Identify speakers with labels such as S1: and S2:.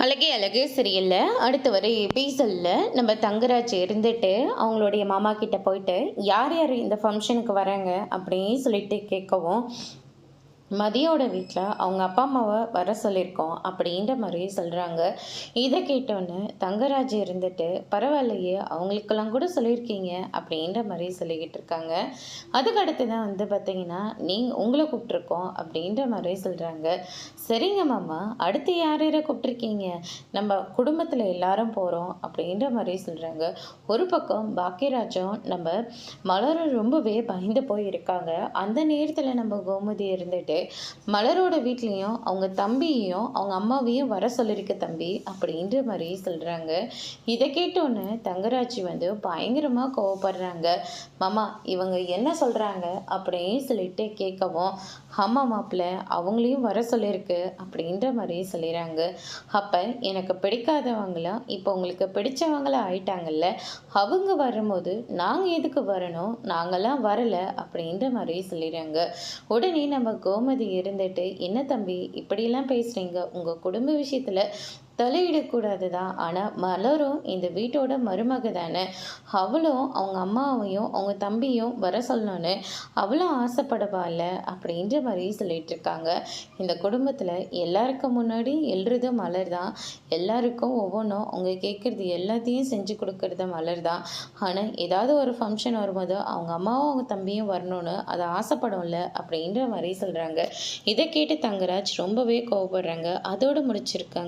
S1: அழகே அழகு சீரியல்ல அடுத்து வர எபிசோட்ல நம்ம தங்கராஜ் இருந்துட்டு அவங்களுடைய மாமா கிட்ட போயிட்டு யார் யார் இந்த ஃபங்க்ஷனுக்கு வராங்க அப்படின்னு சொல்லிட்டு கேட்கவும், மதியோட வீட்டில் அவங்க அப்பா அம்மாவை வர சொல்லியிருக்கோம் அப்படின்ற மாதிரி சொல்கிறாங்க. இதை கேட்டோன்னே தங்கராஜ் இருந்துட்டு பரவாயில்லையே அவங்களுக்கெல்லாம் கூட சொல்லியிருக்கீங்க அப்படின்ற மாதிரி சொல்லிக்கிட்டு இருக்காங்க. அதுக்கு அடுத்து தான் வந்து பார்த்தீங்கன்னா உங்களை கூப்பிட்ருக்கோம் அப்படின்ற மாதிரி சொல்கிறாங்க. சரிங்க மாமா, அடுத்து யார் யாரை கூப்பிட்ருக்கீங்க, நம்ம குடும்பத்தில் எல்லாரும் போகிறோம் அப்படின்ற மாதிரி சொல்கிறாங்க. ஒரு பக்கம் பாக்கியராஜும் நம்ம மலரும் ரொம்பவே பயந்து போய் இருக்காங்க. அந்த நேரத்தில் நம்ம கோமதி இருந்துட்டு மலரோட வீட்லேயும் அவங்க தம்பியையும் அவங்க அம்மாவையும் வர சொல்லியிருக்க தம்பி அப்படின்ற மாதிரி சொல்கிறாங்க. இதை கேட்டோன்னு தங்கராஜ் வந்து பயங்கரமாக கோவப்படுறாங்க. மாமா, இவங்க என்ன சொல்கிறாங்க அப்படின்னு சொல்லிட்டு கேட்கவும், அம்மா மாப்பிள்ள அவங்களையும் வர சொல்லியிருக்கு அப்படின்ற மாதிரி சொல்லிடுறாங்க. அப்போ எனக்கு பிடிக்காதவங்களாம் இப்போ உங்களுக்கு பிடிச்சவங்களா ஆயிட்டாங்கல்ல, அவங்க வரும்போது நாங்கள் எதுக்கு வரணும், நாங்களாம் வரலை அப்படின்ற மாதிரி சொல்லிடுறாங்க. உடனே நம்ம கோமதி இருந்துட்டு, என்ன தம்பி இப்படியெல்லாம் பேசுகிறீங்க, உங்கள் குடும்ப விஷயத்தில் தலையிடக்கூடாது தான், ஆனால் மலரும் இந்த வீட்டோட மருமக தானே, அவளும் அவங்க அம்மாவையும் அவங்க தம்பியும் வர சொல்லணும்னு அவளும் ஆசைப்படுவாள்ல அப்படின்ற மாதிரி சொல்லிட்டு இருக்காங்க. இந்த குடும்பத்தில் எல்லாருக்கும் முன்னாடி எழுறது மலர் தான், எல்லாருக்கும் ஒவ்வொன்றும் அவங்க கேட்குறது எல்லாத்தையும் செஞ்சு கொடுக்கறது மலர் தான். ஆனால் ஏதாவது ஒரு ஃபங்க்ஷன் வரும்போது அவங்க அம்மாவும் அவங்க தம்பியும் வரணும்னு அதை ஆசைப்படும்ல அப்படின்ற மாதிரி சொல்கிறாங்க. இதை கேட்டு தங்கராஜ் ரொம்பவே கோவப்படுறாங்க. அதோடு முடிச்சிருக்காங்க.